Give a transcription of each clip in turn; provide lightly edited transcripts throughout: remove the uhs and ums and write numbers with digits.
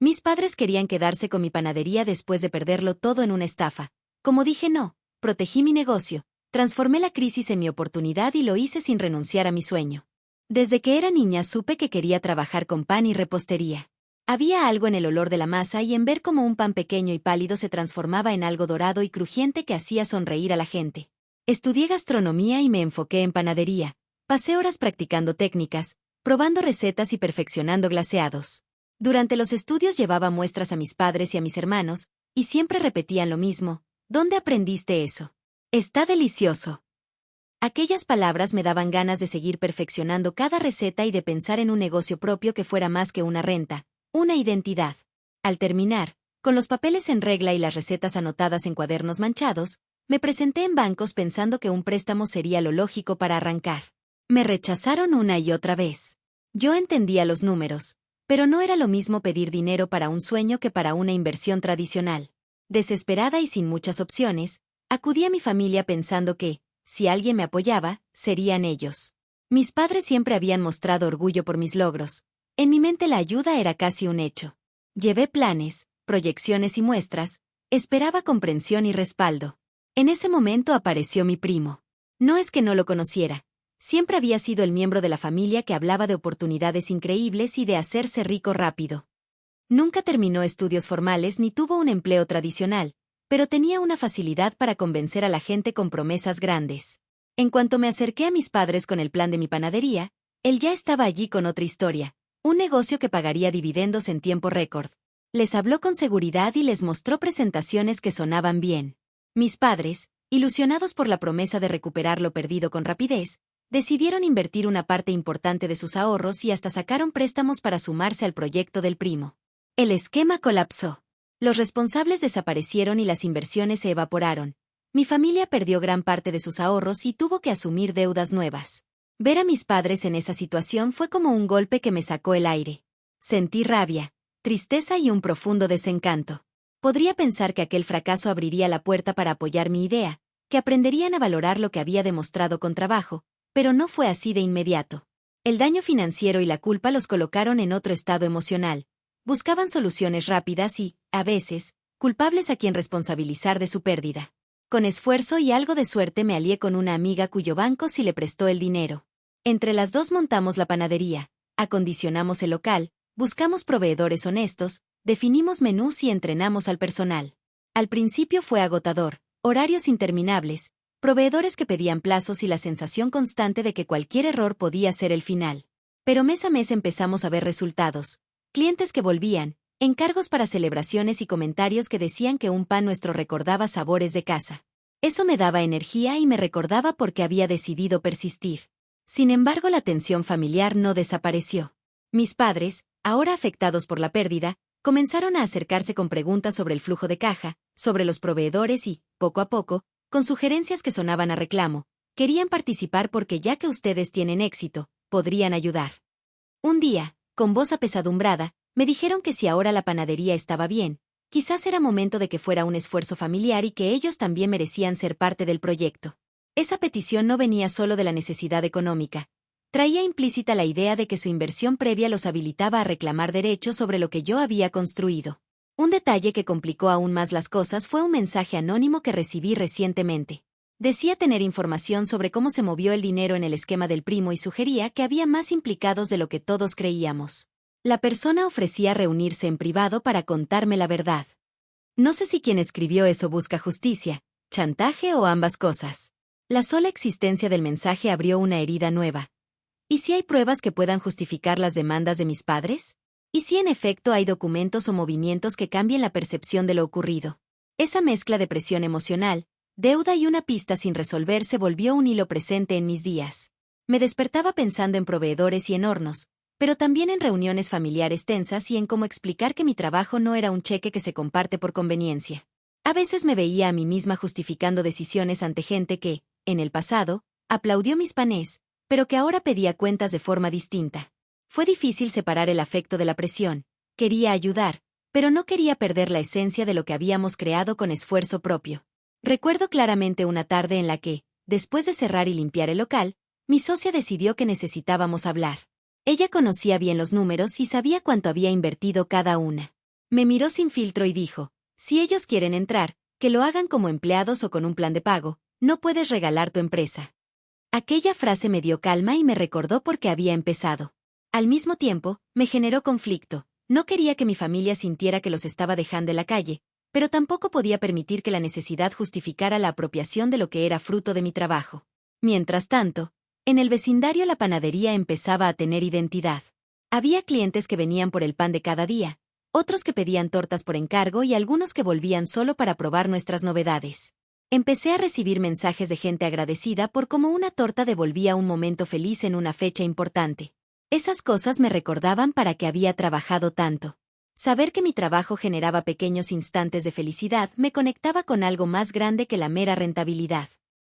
Mis padres querían quedarse con mi panadería después de perderlo todo en una estafa. Como dije no, protegí mi negocio, transformé la crisis en mi oportunidad y lo hice sin renunciar a mi sueño. Desde que era niña supe que quería trabajar con pan y repostería. Había algo en el olor de la masa y en ver cómo un pan pequeño y pálido se transformaba en algo dorado y crujiente que hacía sonreír a la gente. Estudié gastronomía y me enfoqué en panadería. Pasé horas practicando técnicas, probando recetas y perfeccionando glaseados. Durante los estudios llevaba muestras a mis padres y a mis hermanos, y siempre repetían lo mismo: ¿dónde aprendiste eso? Está delicioso. Aquellas palabras me daban ganas de seguir perfeccionando cada receta y de pensar en un negocio propio que fuera más que una renta, una identidad. Al terminar, con los papeles en regla y las recetas anotadas en cuadernos manchados, me presenté en bancos pensando que un préstamo sería lo lógico para arrancar. Me rechazaron una y otra vez. Yo entendía los números, pero no era lo mismo pedir dinero para un sueño que para una inversión tradicional. Desesperada y sin muchas opciones, acudí a mi familia pensando que, si alguien me apoyaba, serían ellos. Mis padres siempre habían mostrado orgullo por mis logros. En mi mente la ayuda era casi un hecho. Llevé planes, proyecciones y muestras, esperaba comprensión y respaldo. En ese momento apareció mi primo. No es que no lo conociera. Siempre había sido el miembro de la familia que hablaba de oportunidades increíbles y de hacerse rico rápido. Nunca terminó estudios formales ni tuvo un empleo tradicional, pero tenía una facilidad para convencer a la gente con promesas grandes. En cuanto me acerqué a mis padres con el plan de mi panadería, él ya estaba allí con otra historia, un negocio que pagaría dividendos en tiempo récord. Les habló con seguridad y les mostró presentaciones que sonaban bien. Mis padres, ilusionados por la promesa de recuperar lo perdido con rapidez, decidieron invertir una parte importante de sus ahorros y hasta sacaron préstamos para sumarse al proyecto del primo. El esquema colapsó. Los responsables desaparecieron y las inversiones se evaporaron. Mi familia perdió gran parte de sus ahorros y tuvo que asumir deudas nuevas. Ver a mis padres en esa situación fue como un golpe que me sacó el aire. Sentí rabia, tristeza y un profundo desencanto. Podría pensar que aquel fracaso abriría la puerta para apoyar mi idea, que aprenderían a valorar lo que había demostrado con trabajo, pero no fue así de inmediato. El daño financiero y la culpa los colocaron en otro estado emocional. Buscaban soluciones rápidas y, a veces, culpables a quien responsabilizar de su pérdida. Con esfuerzo y algo de suerte me alié con una amiga cuyo banco sí le prestó el dinero. Entre las dos montamos la panadería, acondicionamos el local, buscamos proveedores honestos, definimos menús y entrenamos al personal. Al principio fue agotador, horarios interminables, proveedores que pedían plazos y la sensación constante de que cualquier error podía ser el final. Pero mes a mes empezamos a ver resultados. Clientes que volvían, encargos para celebraciones y comentarios que decían que un pan nuestro recordaba sabores de casa. Eso me daba energía y me recordaba por qué había decidido persistir. Sin embargo, la tensión familiar no desapareció. Mis padres, ahora afectados por la pérdida, comenzaron a acercarse con preguntas sobre el flujo de caja, sobre los proveedores y, poco a poco, con sugerencias que sonaban a reclamo, querían participar porque ya que ustedes tienen éxito, podrían ayudar. Un día, con voz apesadumbrada, me dijeron que si ahora la panadería estaba bien, quizás era momento de que fuera un esfuerzo familiar y que ellos también merecían ser parte del proyecto. Esa petición no venía solo de la necesidad económica. Traía implícita la idea de que su inversión previa los habilitaba a reclamar derechos sobre lo que yo había construido. Un detalle que complicó aún más las cosas fue un mensaje anónimo que recibí recientemente. Decía tener información sobre cómo se movió el dinero en el esquema del primo y sugería que había más implicados de lo que todos creíamos. La persona ofrecía reunirse en privado para contarme la verdad. No sé si quien escribió eso busca justicia, chantaje o ambas cosas. La sola existencia del mensaje abrió una herida nueva. ¿Y si hay pruebas que puedan justificar las demandas de mis padres? ¿Y si en efecto hay documentos o movimientos que cambien la percepción de lo ocurrido? Esa mezcla de presión emocional, deuda y una pista sin resolver se volvió un hilo presente en mis días. Me despertaba pensando en proveedores y en hornos, pero también en reuniones familiares tensas y en cómo explicar que mi trabajo no era un cheque que se comparte por conveniencia. A veces me veía a mí misma justificando decisiones ante gente que, en el pasado, aplaudió mis panés, pero que ahora pedía cuentas de forma distinta. Fue difícil separar el afecto de la presión. Quería ayudar, pero no quería perder la esencia de lo que habíamos creado con esfuerzo propio. Recuerdo claramente una tarde en la que, después de cerrar y limpiar el local, mi socia decidió que necesitábamos hablar. Ella conocía bien los números y sabía cuánto había invertido cada una. Me miró sin filtro y dijo, si ellos quieren entrar, que lo hagan como empleados o con un plan de pago, no puedes regalar tu empresa. Aquella frase me dio calma y me recordó por qué había empezado. Al mismo tiempo, me generó conflicto. No quería que mi familia sintiera que los estaba dejando en la calle, pero tampoco podía permitir que la necesidad justificara la apropiación de lo que era fruto de mi trabajo. Mientras tanto, en el vecindario la panadería empezaba a tener identidad. Había clientes que venían por el pan de cada día, otros que pedían tortas por encargo y algunos que volvían solo para probar nuestras novedades. Empecé a recibir mensajes de gente agradecida por cómo una torta devolvía un momento feliz en una fecha importante. Esas cosas me recordaban para qué había trabajado tanto. Saber que mi trabajo generaba pequeños instantes de felicidad me conectaba con algo más grande que la mera rentabilidad.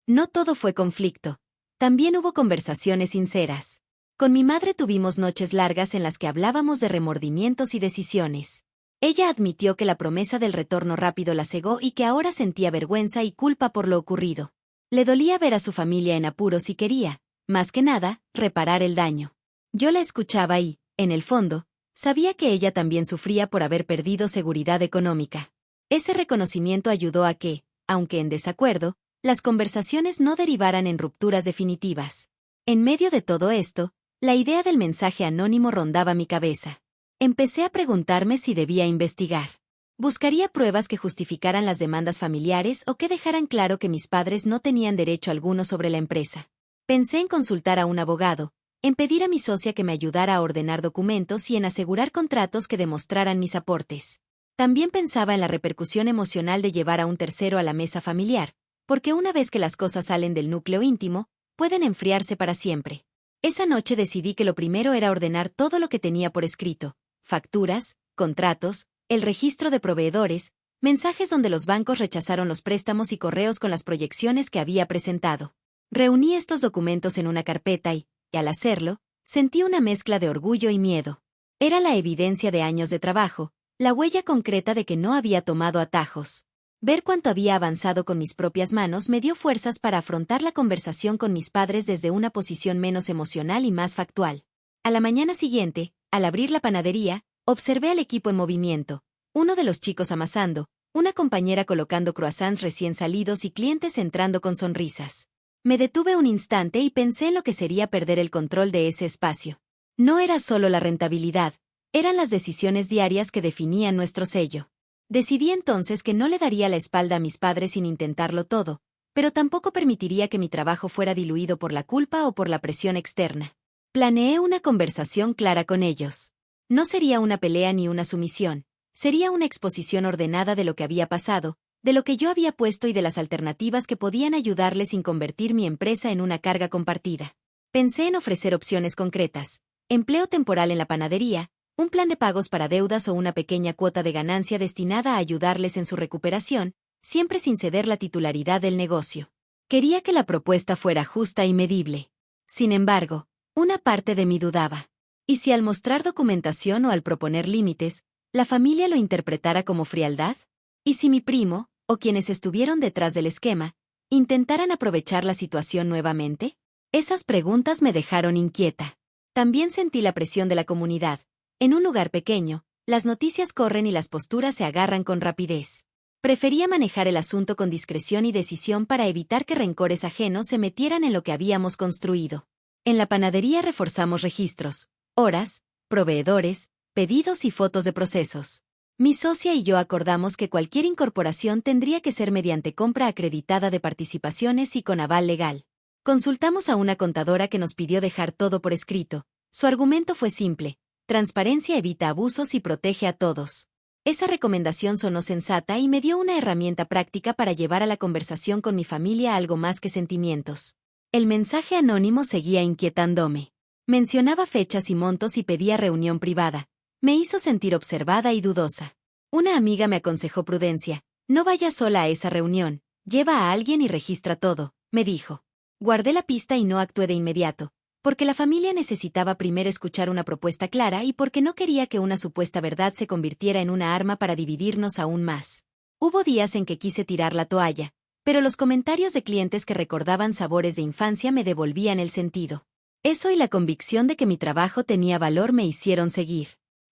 No todo fue conflicto. También hubo conversaciones sinceras. Con mi madre tuvimos noches largas en las que hablábamos de remordimientos y decisiones. Ella admitió que la promesa del retorno rápido la cegó y que ahora sentía vergüenza y culpa por lo ocurrido. Le dolía ver a su familia en apuros y quería, más que nada, reparar el daño. Yo la escuchaba y, en el fondo, sabía que ella también sufría por haber perdido seguridad económica. Ese reconocimiento ayudó a que, aunque en desacuerdo, las conversaciones no derivaran en rupturas definitivas. En medio de todo esto, la idea del mensaje anónimo rondaba mi cabeza. Empecé a preguntarme si debía investigar. Buscaría pruebas que justificaran las demandas familiares o que dejaran claro que mis padres no tenían derecho alguno sobre la empresa. Pensé en consultar a un abogado, en pedir a mi socia que me ayudara a ordenar documentos y en asegurar contratos que demostraran mis aportes. También pensaba en la repercusión emocional de llevar a un tercero a la mesa familiar, porque una vez que las cosas salen del núcleo íntimo, pueden enfriarse para siempre. Esa noche decidí que lo primero era ordenar todo lo que tenía por escrito: facturas, contratos, el registro de proveedores, mensajes donde los bancos rechazaron los préstamos y correos con las proyecciones que había presentado. Reuní estos documentos en una carpeta y al hacerlo, sentí una mezcla de orgullo y miedo. Era la evidencia de años de trabajo, la huella concreta de que no había tomado atajos. Ver cuánto había avanzado con mis propias manos me dio fuerzas para afrontar la conversación con mis padres desde una posición menos emocional y más factual. A la mañana siguiente, al abrir la panadería, observé al equipo en movimiento, uno de los chicos amasando, una compañera colocando croissants recién salidos y clientes entrando con sonrisas. Me detuve un instante y pensé en lo que sería perder el control de ese espacio. No era solo la rentabilidad, eran las decisiones diarias que definían nuestro sello. Decidí entonces que no le daría la espalda a mis padres sin intentarlo todo, pero tampoco permitiría que mi trabajo fuera diluido por la culpa o por la presión externa. Planeé una conversación clara con ellos. No sería una pelea ni una sumisión, sería una exposición ordenada de lo que había pasado, de lo que yo había puesto y de las alternativas que podían ayudarle sin convertir mi empresa en una carga compartida. Pensé en ofrecer opciones concretas: empleo temporal en la panadería, un plan de pagos para deudas o una pequeña cuota de ganancia destinada a ayudarles en su recuperación, siempre sin ceder la titularidad del negocio. Quería que la propuesta fuera justa y medible. Sin embargo, una parte de mí dudaba. ¿Y si al mostrar documentación o al proponer límites, la familia lo interpretara como frialdad? ¿Y si mi primo, o quienes estuvieron detrás del esquema, intentaran aprovechar la situación nuevamente? Esas preguntas me dejaron inquieta. También sentí la presión de la comunidad. En un lugar pequeño, las noticias corren y las posturas se agarran con rapidez. Prefería manejar el asunto con discreción y decisión para evitar que rencores ajenos se metieran en lo que habíamos construido. En la panadería reforzamos registros, horas, proveedores, pedidos y fotos de procesos. Mi socia y yo acordamos que cualquier incorporación tendría que ser mediante compra acreditada de participaciones y con aval legal. Consultamos a una contadora que nos pidió dejar todo por escrito. Su argumento fue simple: transparencia evita abusos y protege a todos. Esa recomendación sonó sensata y me dio una herramienta práctica para llevar a la conversación con mi familia algo más que sentimientos. El mensaje anónimo seguía inquietándome. Mencionaba fechas y montos y pedía reunión privada. Me hizo sentir observada y dudosa. Una amiga me aconsejó prudencia: no vayas sola a esa reunión, lleva a alguien y registra todo, me dijo. Guardé la pista y no actué de inmediato, porque la familia necesitaba primero escuchar una propuesta clara y porque no quería que una supuesta verdad se convirtiera en una arma para dividirnos aún más. Hubo días en que quise tirar la toalla, pero los comentarios de clientes que recordaban sabores de infancia me devolvían el sentido. Eso y la convicción de que mi trabajo tenía valor me hicieron seguir.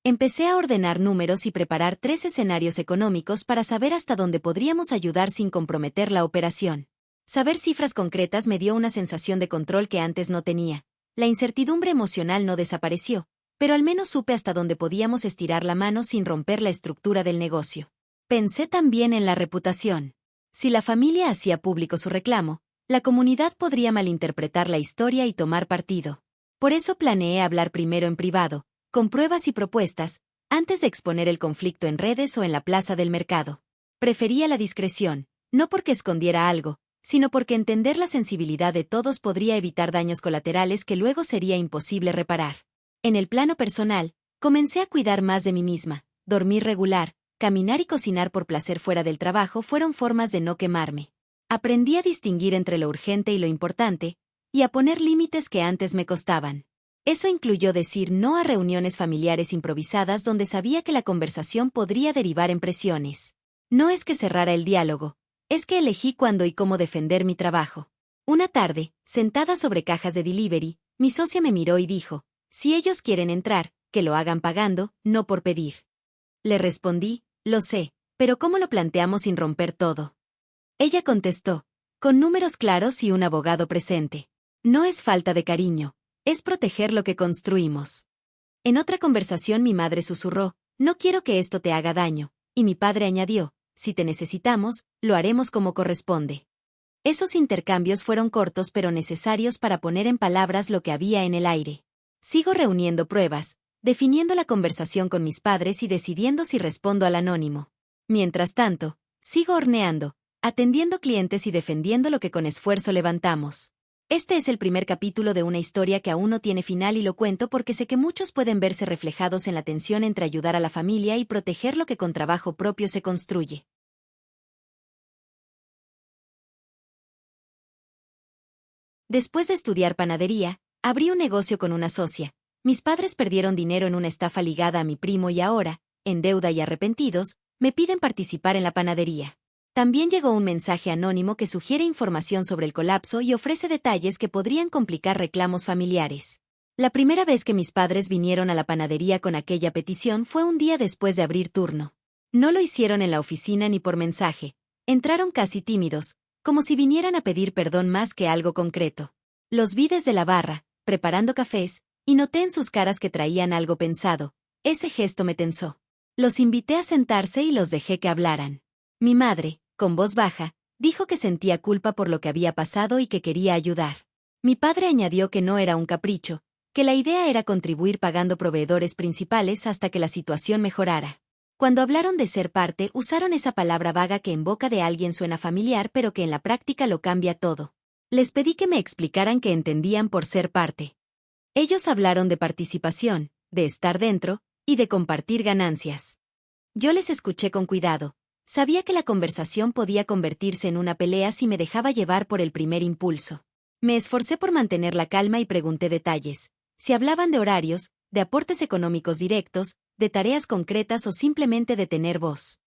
Empecé a ordenar números y preparar 3 escenarios económicos para saber hasta dónde podríamos ayudar sin comprometer la operación. Saber cifras concretas me dio una sensación de control que antes no tenía. La incertidumbre emocional no desapareció, pero al menos supe hasta dónde podíamos estirar la mano sin romper la estructura del negocio. Pensé también en la reputación. Si la familia hacía público su reclamo, la comunidad podría malinterpretar la historia y tomar partido. Por eso planeé hablar primero en privado, con pruebas y propuestas, antes de exponer el conflicto en redes o en la plaza del mercado. Prefería la discreción, no porque escondiera algo, sino porque entender la sensibilidad de todos podría evitar daños colaterales que luego sería imposible reparar. En el plano personal, comencé a cuidar más de mí misma. Dormir regular, caminar y cocinar por placer fuera del trabajo fueron formas de no quemarme. Aprendí a distinguir entre lo urgente y lo importante, y a poner límites que antes me costaban. Eso incluyó decir no a reuniones familiares improvisadas donde sabía que la conversación podría derivar en presiones. No es que cerrara el diálogo, es que elegí cuándo y cómo defender mi trabajo. Una tarde, sentada sobre cajas de delivery, mi socia me miró y dijo, si ellos quieren entrar, que lo hagan pagando, no por pedir. Le respondí, lo sé, pero ¿cómo lo planteamos sin romper todo? Ella contestó, con números claros y un abogado presente. No es falta de cariño, es proteger lo que construimos. En otra conversación mi madre susurró, no quiero que esto te haga daño, y mi padre añadió, si te necesitamos, lo haremos como corresponde. Esos intercambios fueron cortos pero necesarios para poner en palabras lo que había en el aire. Sigo reuniendo pruebas, definiendo la conversación con mis padres y decidiendo si respondo al anónimo. Mientras tanto, sigo horneando, atendiendo clientes y defendiendo lo que con esfuerzo levantamos. Este es el primer capítulo de una historia que aún no tiene final y lo cuento porque sé que muchos pueden verse reflejados en la tensión entre ayudar a la familia y proteger lo que con trabajo propio se construye. Después de estudiar panadería, abrí un negocio con una socia. Mis padres perdieron dinero en una estafa ligada a mi primo y ahora, en deuda y arrepentidos, me piden participar en la panadería. También llegó un mensaje anónimo que sugiere información sobre el colapso y ofrece detalles que podrían complicar reclamos familiares. La primera vez que mis padres vinieron a la panadería con aquella petición fue un día después de abrir turno. No lo hicieron en la oficina ni por mensaje. Entraron casi tímidos, como si vinieran a pedir perdón más que algo concreto. Los vi desde la barra, preparando cafés, y noté en sus caras que traían algo pensado. Ese gesto me tensó. Los invité a sentarse y los dejé que hablaran. Mi madre, con voz baja, dijo que sentía culpa por lo que había pasado y que quería ayudar. Mi padre añadió que no era un capricho, que la idea era contribuir pagando proveedores principales hasta que la situación mejorara. Cuando hablaron de ser parte, usaron esa palabra vaga que en boca de alguien suena familiar pero que en la práctica lo cambia todo. Les pedí que me explicaran qué entendían por ser parte. Ellos hablaron de participación, de estar dentro, y de compartir ganancias. Yo les escuché con cuidado. Sabía que la conversación podía convertirse en una pelea si me dejaba llevar por el primer impulso. Me esforcé por mantener la calma y pregunté detalles. Si hablaban de horarios, de aportes económicos directos, de tareas concretas o simplemente de tener voz.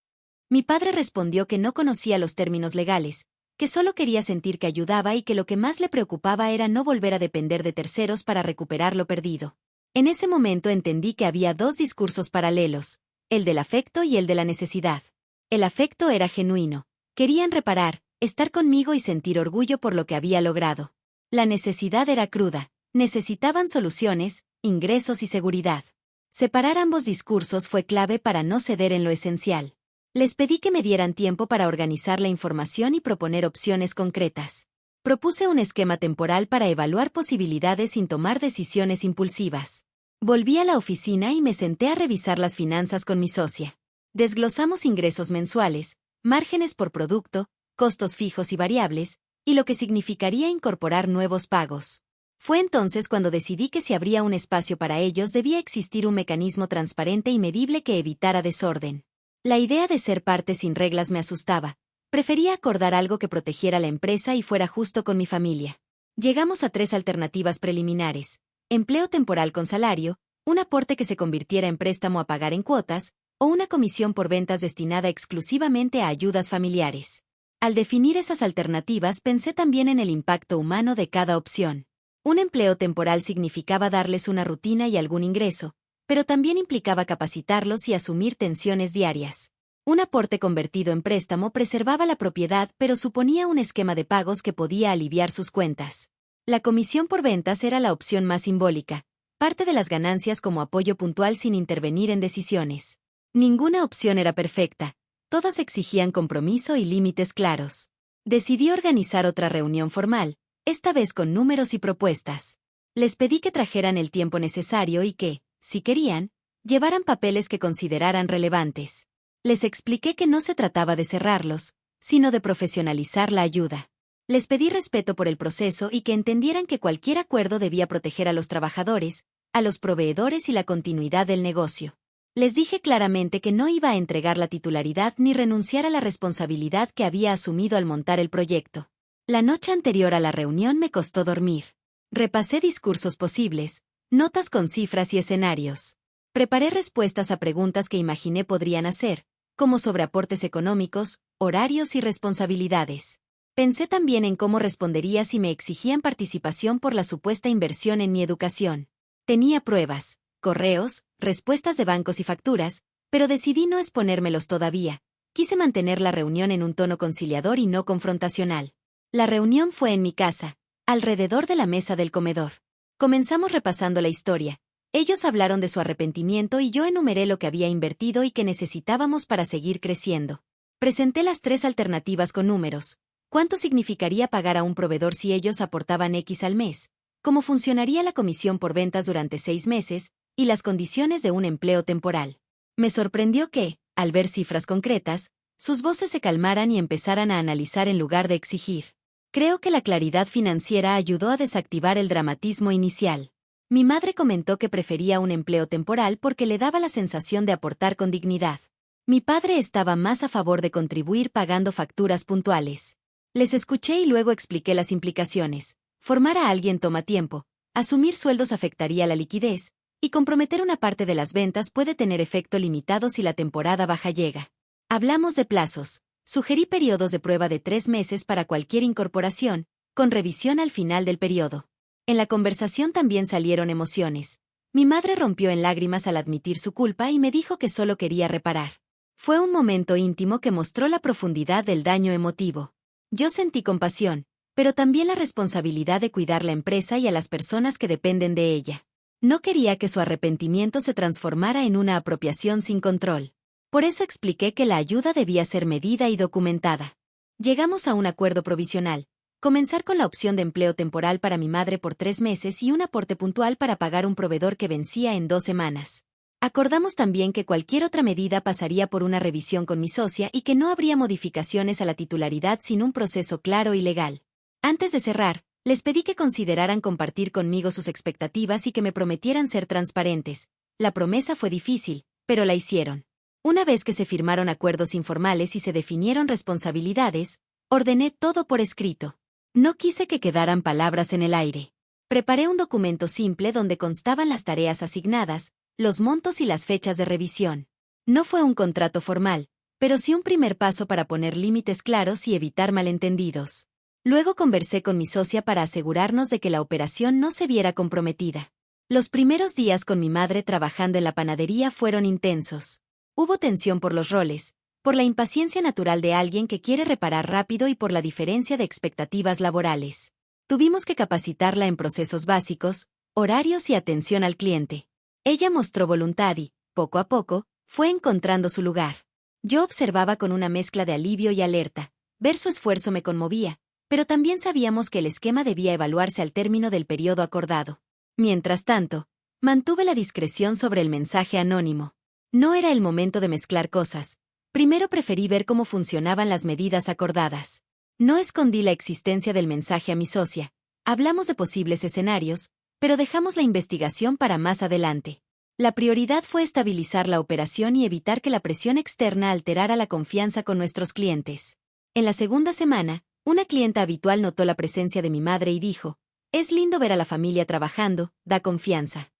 Mi padre respondió que no conocía los términos legales, que solo quería sentir que ayudaba y que lo que más le preocupaba era no volver a depender de terceros para recuperar lo perdido. En ese momento entendí que había dos discursos paralelos, el del afecto y el de la necesidad. El afecto era genuino. Querían reparar, estar conmigo y sentir orgullo por lo que había logrado. La necesidad era cruda. Necesitaban soluciones, ingresos y seguridad. Separar ambos discursos fue clave para no ceder en lo esencial. Les pedí que me dieran tiempo para organizar la información y proponer opciones concretas. Propuse un esquema temporal para evaluar posibilidades sin tomar decisiones impulsivas. Volví a la oficina y me senté a revisar las finanzas con mi socia. Desglosamos ingresos mensuales, márgenes por producto, costos fijos y variables, y lo que significaría incorporar nuevos pagos. Fue entonces cuando decidí que si habría un espacio para ellos debía existir un mecanismo transparente y medible que evitara desorden. La idea de ser parte sin reglas me asustaba. Prefería acordar algo que protegiera la empresa y fuera justo con mi familia. Llegamos a 3 alternativas preliminares: empleo temporal con salario, un aporte que se convirtiera en préstamo a pagar en cuotas, o una comisión por ventas destinada exclusivamente a ayudas familiares. Al definir esas alternativas pensé también en el impacto humano de cada opción. Un empleo temporal significaba darles una rutina y algún ingreso, pero también implicaba capacitarlos y asumir tensiones diarias. Un aporte convertido en préstamo preservaba la propiedad, pero suponía un esquema de pagos que podía aliviar sus cuentas. La comisión por ventas era la opción más simbólica, parte de las ganancias como apoyo puntual sin intervenir en decisiones. Ninguna opción era perfecta, todas exigían compromiso y límites claros. Decidí organizar otra reunión formal, esta vez con números y propuestas. Les pedí que trajeran el tiempo necesario y que, si querían, llevaran papeles que consideraran relevantes. Les expliqué que no se trataba de cerrarlos, sino de profesionalizar la ayuda. Les pedí respeto por el proceso y que entendieran que cualquier acuerdo debía proteger a los trabajadores, a los proveedores y la continuidad del negocio. Les dije claramente que no iba a entregar la titularidad ni renunciar a la responsabilidad que había asumido al montar el proyecto. La noche anterior a la reunión me costó dormir. Repasé discursos posibles, notas con cifras y escenarios. Preparé respuestas a preguntas que imaginé podrían hacer, como sobre aportes económicos, horarios y responsabilidades. Pensé también en cómo respondería si me exigían participación por la supuesta inversión en mi educación. Tenía pruebas, correos, respuestas de bancos y facturas, pero decidí no exponérmelos todavía. Quise mantener la reunión en un tono conciliador y no confrontacional. La reunión fue en mi casa, alrededor de la mesa del comedor. Comenzamos repasando la historia. Ellos hablaron de su arrepentimiento y yo enumeré lo que había invertido y que necesitábamos para seguir creciendo. Presenté las 3 alternativas con números. ¿Cuánto significaría pagar a un proveedor si ellos aportaban X al mes? ¿Cómo funcionaría la comisión por ventas durante 6 meses? Y las condiciones de un empleo temporal. Me sorprendió que, al ver cifras concretas, sus voces se calmaran y empezaran a analizar en lugar de exigir. Creo que la claridad financiera ayudó a desactivar el dramatismo inicial. Mi madre comentó que prefería un empleo temporal porque le daba la sensación de aportar con dignidad. Mi padre estaba más a favor de contribuir pagando facturas puntuales. Les escuché y luego expliqué las implicaciones. Formar a alguien toma tiempo, asumir sueldos afectaría la liquidez, y comprometer una parte de las ventas puede tener efecto limitado si la temporada baja llega. Hablamos de plazos. Sugerí periodos de prueba de 3 meses para cualquier incorporación, con revisión al final del periodo. En la conversación también salieron emociones. Mi madre rompió en lágrimas al admitir su culpa y me dijo que solo quería reparar. Fue un momento íntimo que mostró la profundidad del daño emotivo. Yo sentí compasión, pero también la responsabilidad de cuidar la empresa y a las personas que dependen de ella. No quería que su arrepentimiento se transformara en una apropiación sin control. Por eso expliqué que la ayuda debía ser medida y documentada. Llegamos a un acuerdo provisional. Comenzar con la opción de empleo temporal para mi madre por 3 meses y un aporte puntual para pagar un proveedor que vencía en 2 semanas. Acordamos también que cualquier otra medida pasaría por una revisión con mi socia y que no habría modificaciones a la titularidad sin un proceso claro y legal. Antes de cerrar, les pedí que consideraran compartir conmigo sus expectativas y que me prometieran ser transparentes. La promesa fue difícil, pero la hicieron. Una vez que se firmaron acuerdos informales y se definieron responsabilidades, ordené todo por escrito. No quise que quedaran palabras en el aire. Preparé un documento simple donde constaban las tareas asignadas, los montos y las fechas de revisión. No fue un contrato formal, pero sí un primer paso para poner límites claros y evitar malentendidos. Luego conversé con mi socia para asegurarnos de que la operación no se viera comprometida. Los primeros días con mi madre trabajando en la panadería fueron intensos. Hubo tensión por los roles, por la impaciencia natural de alguien que quiere reparar rápido y por la diferencia de expectativas laborales. Tuvimos que capacitarla en procesos básicos, horarios y atención al cliente. Ella mostró voluntad y, poco a poco, fue encontrando su lugar. Yo observaba con una mezcla de alivio y alerta. Ver su esfuerzo me conmovía, pero también sabíamos que el esquema debía evaluarse al término del periodo acordado. Mientras tanto, mantuve la discreción sobre el mensaje anónimo. No era el momento de mezclar cosas. Primero preferí ver cómo funcionaban las medidas acordadas. No escondí la existencia del mensaje a mi socia. Hablamos de posibles escenarios, pero dejamos la investigación para más adelante. La prioridad fue estabilizar la operación y evitar que la presión externa alterara la confianza con nuestros clientes. En la segunda semana, una clienta habitual notó la presencia de mi madre y dijo: «Es lindo ver a la familia trabajando, da confianza».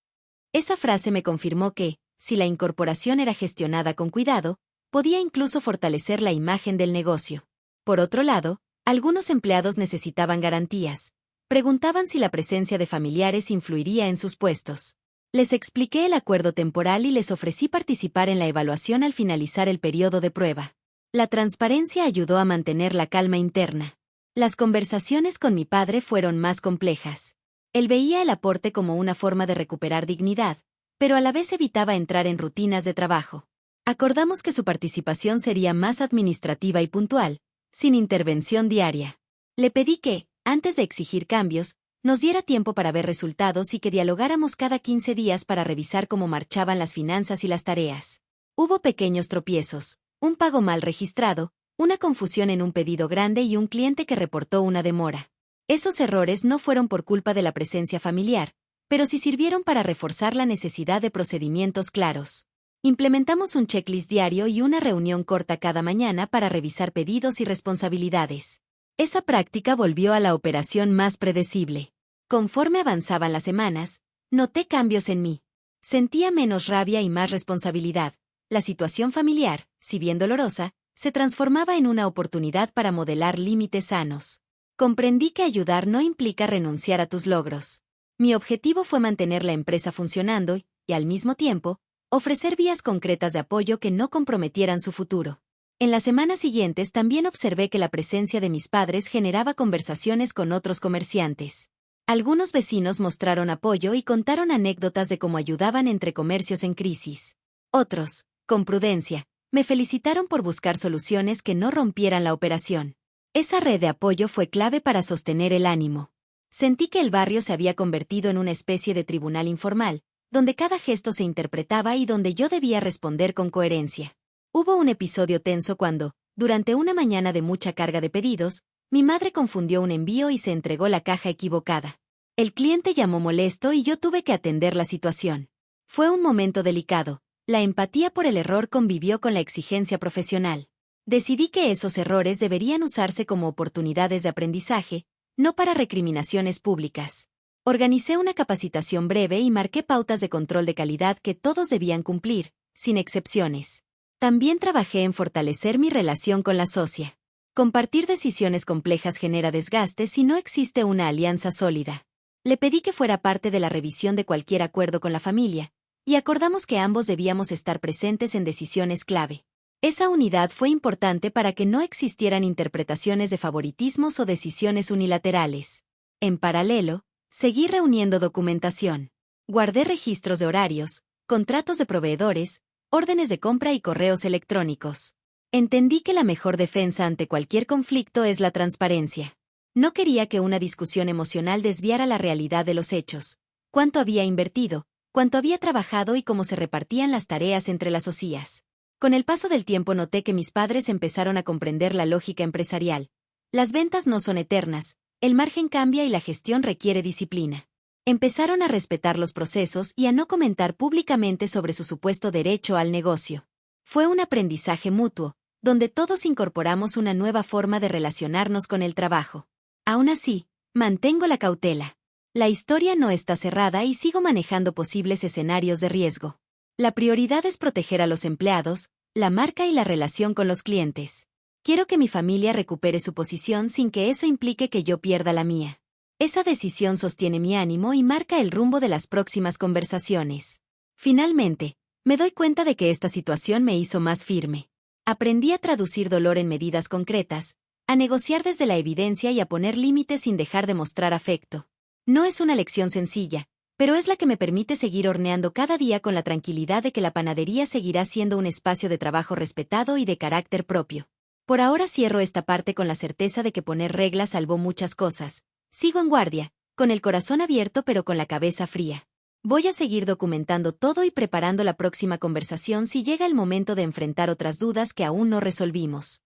Esa frase me confirmó que, si la incorporación era gestionada con cuidado, podía incluso fortalecer la imagen del negocio. Por otro lado, algunos empleados necesitaban garantías. Preguntaban si la presencia de familiares influiría en sus puestos. Les expliqué el acuerdo temporal y les ofrecí participar en la evaluación al finalizar el periodo de prueba. La transparencia ayudó a mantener la calma interna. Las conversaciones con mi padre fueron más complejas. Él veía el aporte como una forma de recuperar dignidad, pero a la vez evitaba entrar en rutinas de trabajo. Acordamos que su participación sería más administrativa y puntual, sin intervención diaria. Le pedí que, antes de exigir cambios, nos diera tiempo para ver resultados y que dialogáramos cada 15 días para revisar cómo marchaban las finanzas y las tareas. Hubo pequeños tropiezos, un pago mal registrado, una confusión en un pedido grande y un cliente que reportó una demora. Esos errores no fueron por culpa de la presencia familiar, pero sí sirvieron para reforzar la necesidad de procedimientos claros. Implementamos un checklist diario y una reunión corta cada mañana para revisar pedidos y responsabilidades. Esa práctica volvió a la operación más predecible. Conforme avanzaban las semanas, noté cambios en mí. Sentía menos rabia y más responsabilidad. La situación familiar, si bien dolorosa, se transformaba en una oportunidad para modelar límites sanos. Comprendí que ayudar no implica renunciar a tus logros. Mi objetivo fue mantener la empresa funcionando y, al mismo tiempo, ofrecer vías concretas de apoyo que no comprometieran su futuro. En las semanas siguientes también observé que la presencia de mis padres generaba conversaciones con otros comerciantes. Algunos vecinos mostraron apoyo y contaron anécdotas de cómo ayudaban entre comercios en crisis. Otros, con prudencia, me felicitaron por buscar soluciones que no rompieran la operación. Esa red de apoyo fue clave para sostener el ánimo. Sentí que el barrio se había convertido en una especie de tribunal informal, donde cada gesto se interpretaba y donde yo debía responder con coherencia. Hubo un episodio tenso cuando, durante una mañana de mucha carga de pedidos, mi madre confundió un envío y se entregó la caja equivocada. El cliente llamó molesto y yo tuve que atender la situación. Fue un momento delicado. La empatía por el error convivió con la exigencia profesional. Decidí que esos errores deberían usarse como oportunidades de aprendizaje, no para recriminaciones públicas. Organicé una capacitación breve y marqué pautas de control de calidad que todos debían cumplir, sin excepciones. También trabajé en fortalecer mi relación con la socia. Compartir decisiones complejas genera desgaste si no existe una alianza sólida. Le pedí que fuera parte de la revisión de cualquier acuerdo con la familia, y acordamos que ambos debíamos estar presentes en decisiones clave. Esa unidad fue importante para que no existieran interpretaciones de favoritismos o decisiones unilaterales. En paralelo, seguí reuniendo documentación. Guardé registros de horarios, contratos de proveedores, órdenes de compra y correos electrónicos. Entendí que la mejor defensa ante cualquier conflicto es la transparencia. No quería que una discusión emocional desviara la realidad de los hechos. Cuánto había invertido, cuánto había trabajado y cómo se repartían las tareas entre las socias. Con el paso del tiempo noté que mis padres empezaron a comprender la lógica empresarial. Las ventas no son eternas, el margen cambia y la gestión requiere disciplina. Empezaron a respetar los procesos y a no comentar públicamente sobre su supuesto derecho al negocio. Fue un aprendizaje mutuo, donde todos incorporamos una nueva forma de relacionarnos con el trabajo. Aún así, mantengo la cautela. La historia no está cerrada y sigo manejando posibles escenarios de riesgo. La prioridad es proteger a los empleados, la marca y la relación con los clientes. Quiero que mi familia recupere su posición sin que eso implique que yo pierda la mía. Esa decisión sostiene mi ánimo y marca el rumbo de las próximas conversaciones. Finalmente, me doy cuenta de que esta situación me hizo más firme. Aprendí a traducir dolor en medidas concretas, a negociar desde la evidencia y a poner límites sin dejar de mostrar afecto. No es una lección sencilla, pero es la que me permite seguir horneando cada día con la tranquilidad de que la panadería seguirá siendo un espacio de trabajo respetado y de carácter propio. Por ahora cierro esta parte con la certeza de que poner reglas salvó muchas cosas. Sigo en guardia, con el corazón abierto pero con la cabeza fría. Voy a seguir documentando todo y preparando la próxima conversación si llega el momento de enfrentar otras dudas que aún no resolvimos.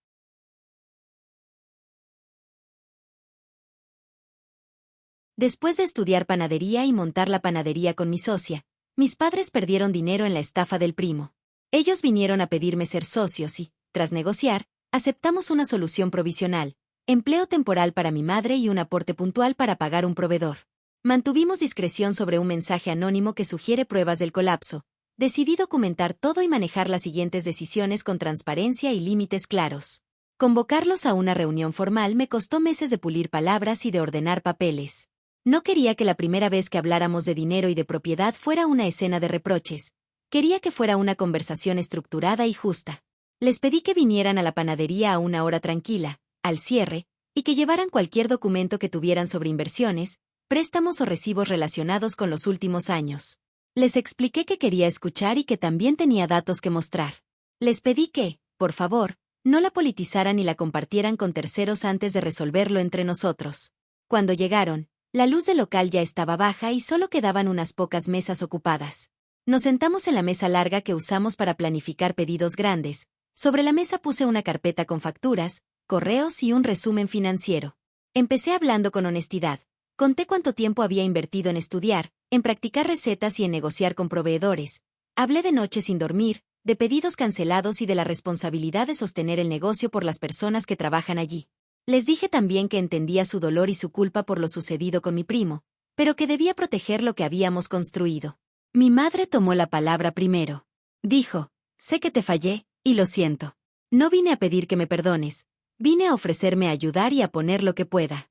Después de estudiar panadería y montar la panadería con mi socia, mis padres perdieron dinero en la estafa del primo. Ellos vinieron a pedirme ser socios y, tras negociar, aceptamos una solución provisional, empleo temporal para mi madre y un aporte puntual para pagar un proveedor. Mantuvimos discreción sobre un mensaje anónimo que sugiere pruebas del colapso. Decidí documentar todo y manejar las siguientes decisiones con transparencia y límites claros. Convocarlos a una reunión formal me costó meses de pulir palabras y de ordenar papeles. No quería que la primera vez que habláramos de dinero y de propiedad fuera una escena de reproches. Quería que fuera una conversación estructurada y justa. Les pedí que vinieran a la panadería a una hora tranquila, al cierre, y que llevaran cualquier documento que tuvieran sobre inversiones, préstamos o recibos relacionados con los últimos años. Les expliqué que quería escuchar y que también tenía datos que mostrar. Les pedí que, por favor, no la politizaran ni la compartieran con terceros antes de resolverlo entre nosotros. Cuando llegaron, la luz del local ya estaba baja y solo quedaban unas pocas mesas ocupadas. Nos sentamos en la mesa larga que usamos para planificar pedidos grandes. Sobre la mesa puse una carpeta con facturas, correos y un resumen financiero. Empecé hablando con honestidad. Conté cuánto tiempo había invertido en estudiar, en practicar recetas y en negociar con proveedores. Hablé de noches sin dormir, de pedidos cancelados y de la responsabilidad de sostener el negocio por las personas que trabajan allí. Les dije también que entendía su dolor y su culpa por lo sucedido con mi primo, pero que debía proteger lo que habíamos construido. Mi madre tomó la palabra primero. Dijo: sé que te fallé, y lo siento. No vine a pedir que me perdones. Vine a ofrecerme a ayudar y a poner lo que pueda.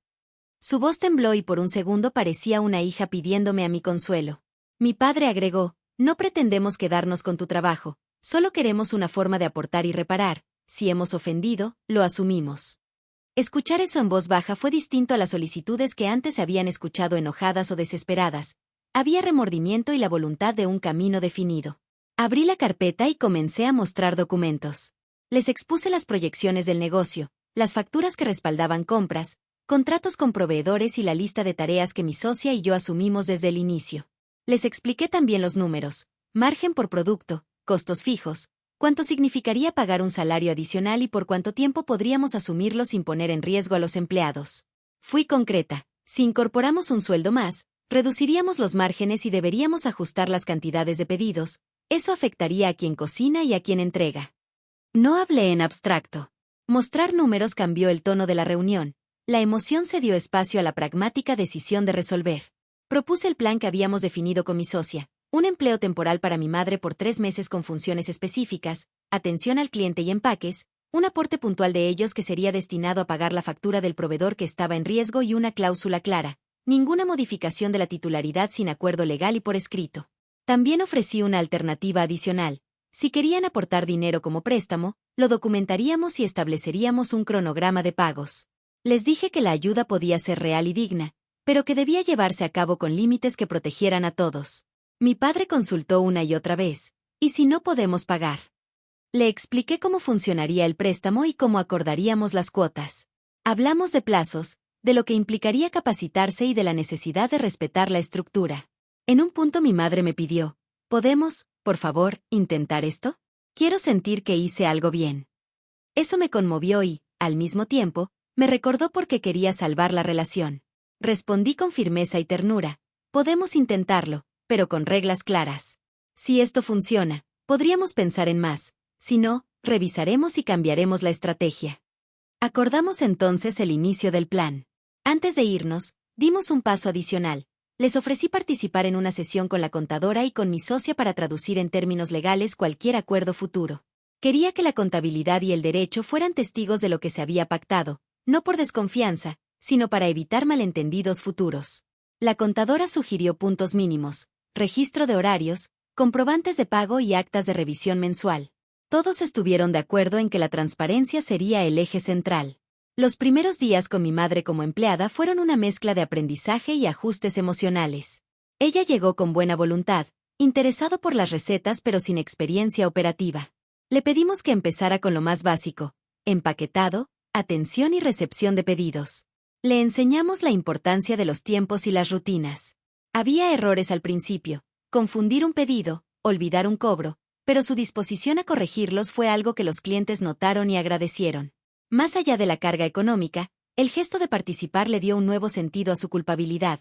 Su voz tembló y por un segundo parecía una hija pidiéndome a mi consuelo. Mi padre agregó: no pretendemos quedarnos con tu trabajo, solo queremos una forma de aportar y reparar. Si hemos ofendido, lo asumimos. Escuchar eso en voz baja fue distinto a las solicitudes que antes se habían escuchado enojadas o desesperadas. Había remordimiento y la voluntad de un camino definido. Abrí la carpeta y comencé a mostrar documentos. Les expuse las proyecciones del negocio, las facturas que respaldaban compras, contratos con proveedores y la lista de tareas que mi socia y yo asumimos desde el inicio. Les expliqué también los números, margen por producto, costos fijos, cuánto significaría pagar un salario adicional y por cuánto tiempo podríamos asumirlo sin poner en riesgo a los empleados. Fui concreta: si incorporamos un sueldo más, reduciríamos los márgenes y deberíamos ajustar las cantidades de pedidos. Eso afectaría a quien cocina y a quien entrega. No hablé en abstracto. Mostrar números cambió el tono de la reunión. La emoción se dio espacio a la pragmática decisión de resolver. Propuse el plan que habíamos definido con mi socia: un empleo temporal para mi madre por 3 meses con funciones específicas, atención al cliente y empaques, un aporte puntual de ellos que sería destinado a pagar la factura del proveedor que estaba en riesgo y una cláusula clara: ninguna modificación de la titularidad sin acuerdo legal y por escrito. También ofrecí una alternativa adicional: si querían aportar dinero como préstamo, lo documentaríamos y estableceríamos un cronograma de pagos. Les dije que la ayuda podía ser real y digna, pero que debía llevarse a cabo con límites que protegieran a todos. Mi padre consultó una y otra vez: ¿y si no podemos pagar? Le expliqué cómo funcionaría el préstamo y cómo acordaríamos las cuotas. Hablamos de plazos, de lo que implicaría capacitarse y de la necesidad de respetar la estructura. En un punto mi madre me pidió: ¿podemos, por favor, intentar esto? Quiero sentir que hice algo bien. Eso me conmovió y, al mismo tiempo, me recordó por qué quería salvar la relación. Respondí con firmeza y ternura: podemos intentarlo, pero con reglas claras. Si esto funciona, podríamos pensar en más. Si no, revisaremos y cambiaremos la estrategia. Acordamos entonces el inicio del plan. Antes de irnos, dimos un paso adicional. Les ofrecí participar en una sesión con la contadora y con mi socia para traducir en términos legales cualquier acuerdo futuro. Quería que la contabilidad y el derecho fueran testigos de lo que se había pactado, no por desconfianza, sino para evitar malentendidos futuros. La contadora sugirió puntos mínimos: registro de horarios, comprobantes de pago y actas de revisión mensual. Todos estuvieron de acuerdo en que la transparencia sería el eje central. Los primeros días con mi madre como empleada fueron una mezcla de aprendizaje y ajustes emocionales. Ella llegó con buena voluntad, interesado por las recetas pero sin experiencia operativa. Le pedimos que empezara con lo más básico: empaquetado, atención y recepción de pedidos. Le enseñamos la importancia de los tiempos y las rutinas. Había errores al principio: confundir un pedido, olvidar un cobro, pero su disposición a corregirlos fue algo que los clientes notaron y agradecieron. Más allá de la carga económica, el gesto de participar le dio un nuevo sentido a su culpabilidad.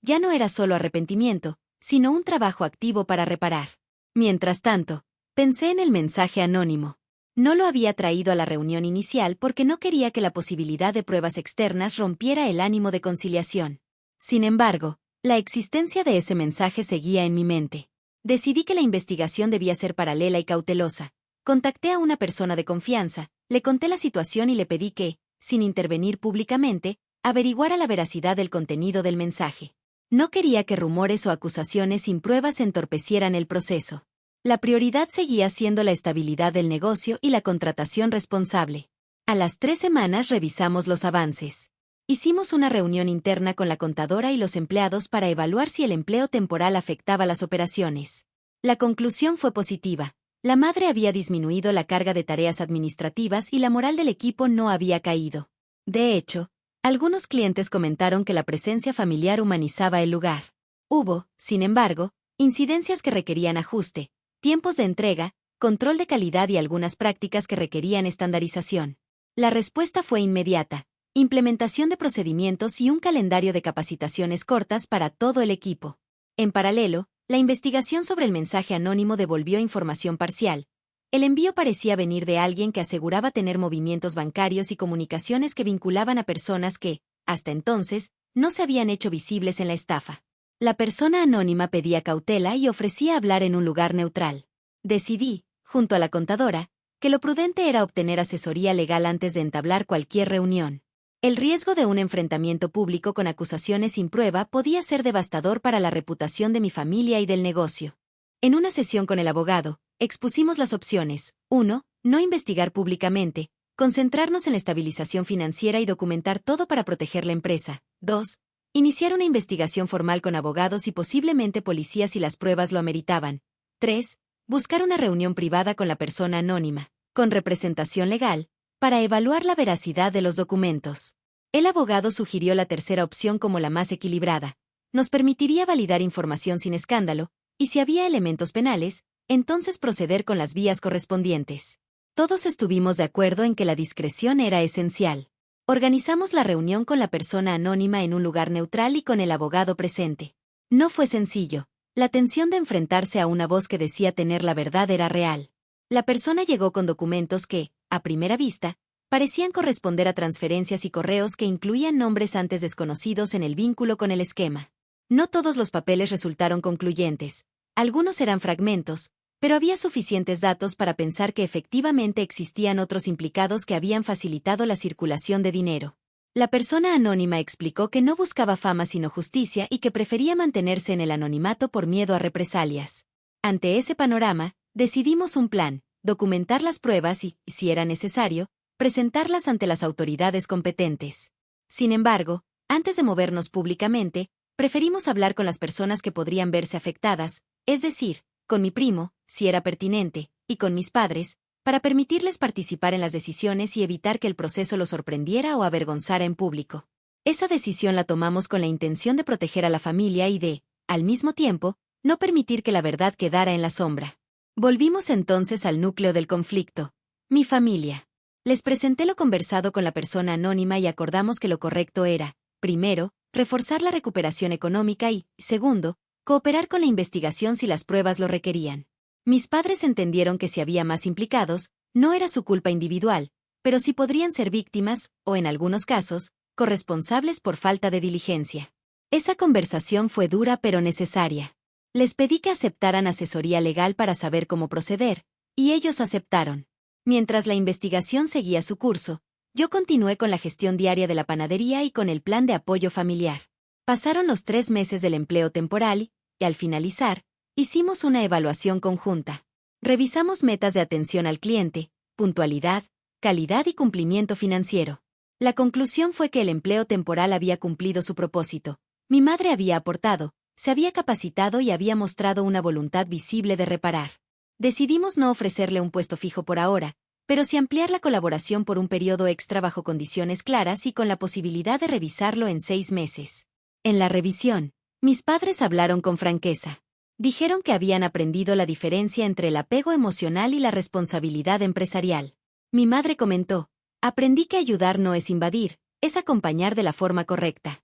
Ya no era solo arrepentimiento, sino un trabajo activo para reparar. Mientras tanto, pensé en el mensaje anónimo. No lo había traído a la reunión inicial porque no quería que la posibilidad de pruebas externas rompiera el ánimo de conciliación. Sin embargo, la existencia de ese mensaje seguía en mi mente. Decidí que la investigación debía ser paralela y cautelosa. Contacté a una persona de confianza, le conté la situación y le pedí que, sin intervenir públicamente, averiguara la veracidad del contenido del mensaje. No quería que rumores o acusaciones sin pruebas entorpecieran el proceso. La prioridad seguía siendo la estabilidad del negocio y la contratación responsable. A las 3 semanas revisamos los avances. Hicimos una reunión interna con la contadora y los empleados para evaluar si el empleo temporal afectaba las operaciones. La conclusión fue positiva. La madre había disminuido la carga de tareas administrativas y la moral del equipo no había caído. De hecho, algunos clientes comentaron que la presencia familiar humanizaba el lugar. Hubo, sin embargo, incidencias que requerían ajuste, tiempos de entrega, control de calidad y algunas prácticas que requerían estandarización. La respuesta fue inmediata: implementación de procedimientos y un calendario de capacitaciones cortas para todo el equipo. En paralelo, la investigación sobre el mensaje anónimo devolvió información parcial. El envío parecía venir de alguien que aseguraba tener movimientos bancarios y comunicaciones que vinculaban a personas que, hasta entonces, no se habían hecho visibles en la estafa. La persona anónima pedía cautela y ofrecía hablar en un lugar neutral. Decidí, junto a la contadora, que lo prudente era obtener asesoría legal antes de entablar cualquier reunión. El riesgo de un enfrentamiento público con acusaciones sin prueba podía ser devastador para la reputación de mi familia y del negocio. En una sesión con el abogado, expusimos las opciones: 1. No investigar públicamente, concentrarnos en la estabilización financiera y documentar todo para proteger la empresa. 2. Iniciar una investigación formal con abogados y posiblemente policías si las pruebas lo ameritaban. 3. Buscar una reunión privada con la persona anónima, con representación legal, para evaluar la veracidad de los documentos. El abogado sugirió la tercera opción como la más equilibrada. Nos permitiría validar información sin escándalo, y si había elementos penales, entonces proceder con las vías correspondientes. Todos estuvimos de acuerdo en que la discreción era esencial. Organizamos la reunión con la persona anónima en un lugar neutral y con el abogado presente. No fue sencillo. La tensión de enfrentarse a una voz que decía tener la verdad era real. La persona llegó con documentos que, a primera vista, parecían corresponder a transferencias y correos que incluían nombres antes desconocidos en el vínculo con el esquema. No todos los papeles resultaron concluyentes. Algunos eran fragmentos, pero había suficientes datos para pensar que efectivamente existían otros implicados que habían facilitado la circulación de dinero. La persona anónima explicó que no buscaba fama sino justicia y que prefería mantenerse en el anonimato por miedo a represalias. Ante ese panorama, decidimos un plan: documentar las pruebas y, si era necesario, presentarlas ante las autoridades competentes. Sin embargo, antes de movernos públicamente, preferimos hablar con las personas que podrían verse afectadas, es decir, con mi primo, si era pertinente, y con mis padres, para permitirles participar en las decisiones y evitar que el proceso los sorprendiera o avergonzara en público. Esa decisión la tomamos con la intención de proteger a la familia y de, al mismo tiempo, no permitir que la verdad quedara en la sombra. Volvimos entonces al núcleo del conflicto: mi familia. Les presenté lo conversado con la persona anónima y acordamos que lo correcto era, primero, reforzar la recuperación económica y, segundo, cooperar con la investigación si las pruebas lo requerían. Mis padres entendieron que si había más implicados, no era su culpa individual, pero sí podrían ser víctimas, o en algunos casos, corresponsables por falta de diligencia. Esa conversación fue dura pero necesaria. Les pedí que aceptaran asesoría legal para saber cómo proceder, y ellos aceptaron. Mientras la investigación seguía su curso, yo continué con la gestión diaria de la panadería y con el plan de apoyo familiar. Pasaron los 3 meses del empleo temporal y, al finalizar, hicimos una evaluación conjunta. Revisamos metas de atención al cliente, puntualidad, calidad y cumplimiento financiero. La conclusión fue que el empleo temporal había cumplido su propósito. Mi madre había aportado, se había capacitado y había mostrado una voluntad visible de reparar. Decidimos no ofrecerle un puesto fijo por ahora, pero sí ampliar la colaboración por un periodo extra bajo condiciones claras y con la posibilidad de revisarlo en 6 meses. En la revisión, mis padres hablaron con franqueza. Dijeron que habían aprendido la diferencia entre el apego emocional y la responsabilidad empresarial. Mi madre comentó: aprendí que ayudar no es invadir, es acompañar de la forma correcta.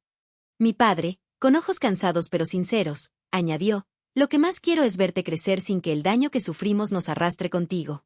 Mi padre, con ojos cansados pero sinceros, añadió: lo que más quiero es verte crecer sin que el daño que sufrimos nos arrastre contigo.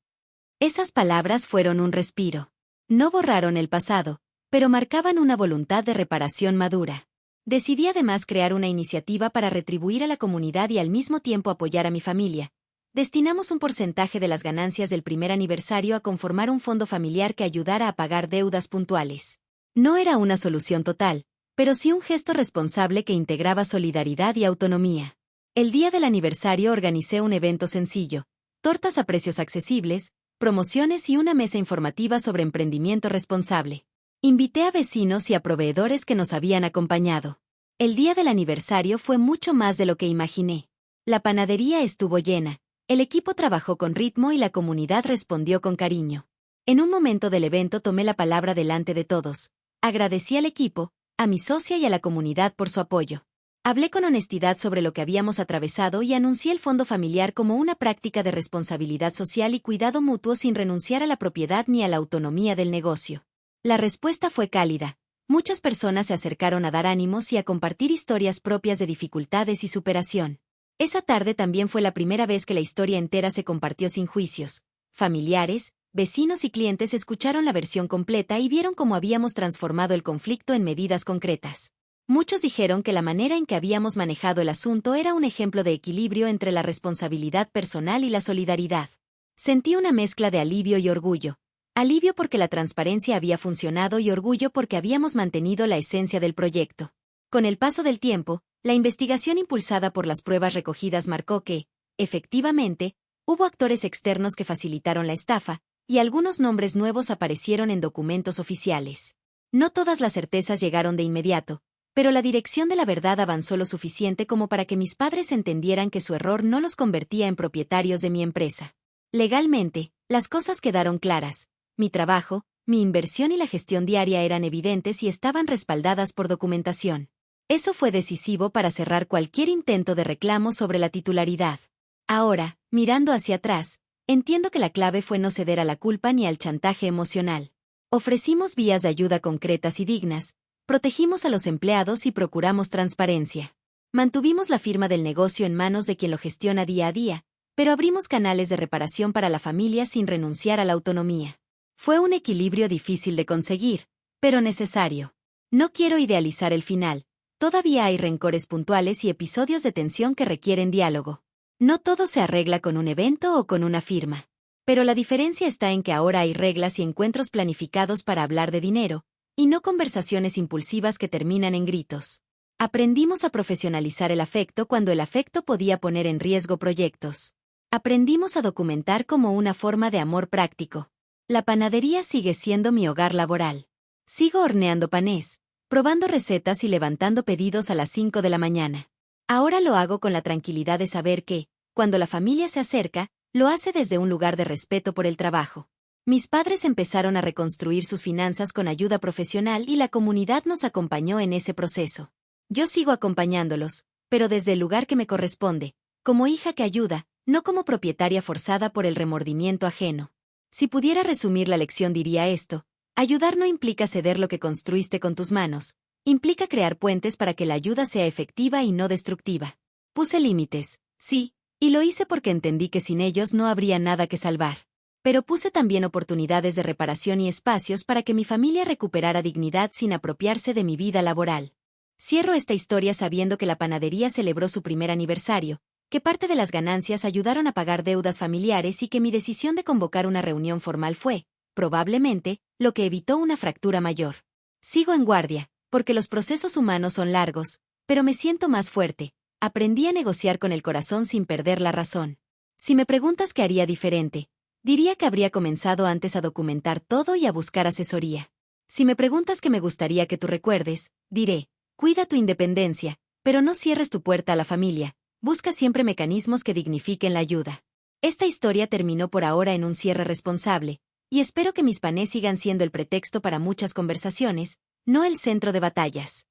Esas palabras fueron un respiro. No borraron el pasado, pero marcaban una voluntad de reparación madura. Decidí además crear una iniciativa para retribuir a la comunidad y al mismo tiempo apoyar a mi familia. Destinamos un porcentaje de las ganancias del primer aniversario a conformar un fondo familiar que ayudara a pagar deudas puntuales. No era una solución total, pero sí un gesto responsable que integraba solidaridad y autonomía. El día del aniversario organicé un evento sencillo, tortas a precios accesibles, promociones y una mesa informativa sobre emprendimiento responsable. Invité a vecinos y a proveedores que nos habían acompañado. El día del aniversario fue mucho más de lo que imaginé. La panadería estuvo llena, el equipo trabajó con ritmo y la comunidad respondió con cariño. En un momento del evento tomé la palabra delante de todos. Agradecí al equipo, a mi socia y a la comunidad por su apoyo. Hablé con honestidad sobre lo que habíamos atravesado y anuncié el fondo familiar como una práctica de responsabilidad social y cuidado mutuo sin renunciar a la propiedad ni a la autonomía del negocio. La respuesta fue cálida. Muchas personas se acercaron a dar ánimos y a compartir historias propias de dificultades y superación. Esa tarde también fue la primera vez que la historia entera se compartió sin juicios. Familiares, vecinos y clientes escucharon la versión completa y vieron cómo habíamos transformado el conflicto en medidas concretas. Muchos dijeron que la manera en que habíamos manejado el asunto era un ejemplo de equilibrio entre la responsabilidad personal y la solidaridad. Sentí una mezcla de alivio y orgullo. Alivio porque la transparencia había funcionado y orgullo porque habíamos mantenido la esencia del proyecto. Con el paso del tiempo, la investigación impulsada por las pruebas recogidas marcó que, efectivamente, hubo actores externos que facilitaron la estafa, y algunos nombres nuevos aparecieron en documentos oficiales. No todas las certezas llegaron de inmediato, pero la dirección de la verdad avanzó lo suficiente como para que mis padres entendieran que su error no los convertía en propietarios de mi empresa. Legalmente, las cosas quedaron claras. Mi trabajo, mi inversión y la gestión diaria eran evidentes y estaban respaldadas por documentación. Eso fue decisivo para cerrar cualquier intento de reclamo sobre la titularidad. Ahora, mirando hacia atrás, entiendo que la clave fue no ceder a la culpa ni al chantaje emocional. Ofrecimos vías de ayuda concretas y dignas, protegimos a los empleados y procuramos transparencia. Mantuvimos la firma del negocio en manos de quien lo gestiona día a día, pero abrimos canales de reparación para la familia sin renunciar a la autonomía. Fue un equilibrio difícil de conseguir, pero necesario. No quiero idealizar el final. Todavía hay rencores puntuales y episodios de tensión que requieren diálogo. No todo se arregla con un evento o con una firma. Pero la diferencia está en que ahora hay reglas y encuentros planificados para hablar de dinero, y no conversaciones impulsivas que terminan en gritos. Aprendimos a profesionalizar el afecto cuando el afecto podía poner en riesgo proyectos. Aprendimos a documentar como una forma de amor práctico. La panadería sigue siendo mi hogar laboral. Sigo horneando panés, probando recetas y levantando pedidos a las 5 de la mañana. Ahora lo hago con la tranquilidad de saber que, cuando la familia se acerca, lo hace desde un lugar de respeto por el trabajo. Mis padres empezaron a reconstruir sus finanzas con ayuda profesional y la comunidad nos acompañó en ese proceso. Yo sigo acompañándolos, pero desde el lugar que me corresponde, como hija que ayuda, no como propietaria forzada por el remordimiento ajeno. Si pudiera resumir la lección diría esto: ayudar no implica ceder lo que construiste con tus manos, implica crear puentes para que la ayuda sea efectiva y no destructiva. Puse límites, sí, y lo hice porque entendí que sin ellos no habría nada que salvar. Pero puse también oportunidades de reparación y espacios para que mi familia recuperara dignidad sin apropiarse de mi vida laboral. Cierro esta historia sabiendo que la panadería celebró su primer aniversario, que parte de las ganancias ayudaron a pagar deudas familiares y que mi decisión de convocar una reunión formal fue, probablemente, lo que evitó una fractura mayor. Sigo en guardia, porque los procesos humanos son largos, pero me siento más fuerte. Aprendí a negociar con el corazón sin perder la razón. Si me preguntas qué haría diferente, diría que habría comenzado antes a documentar todo y a buscar asesoría. Si me preguntas qué me gustaría que tú recuerdes, diré: cuida tu independencia, pero no cierres tu puerta a la familia. Busca siempre mecanismos que dignifiquen la ayuda. Esta historia terminó por ahora en un cierre responsable, y espero que mis panés sigan siendo el pretexto para muchas conversaciones, no el centro de batallas.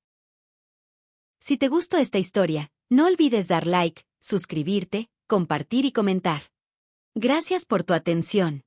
Si te gustó esta historia, no olvides dar like, suscribirte, compartir y comentar. Gracias por tu atención.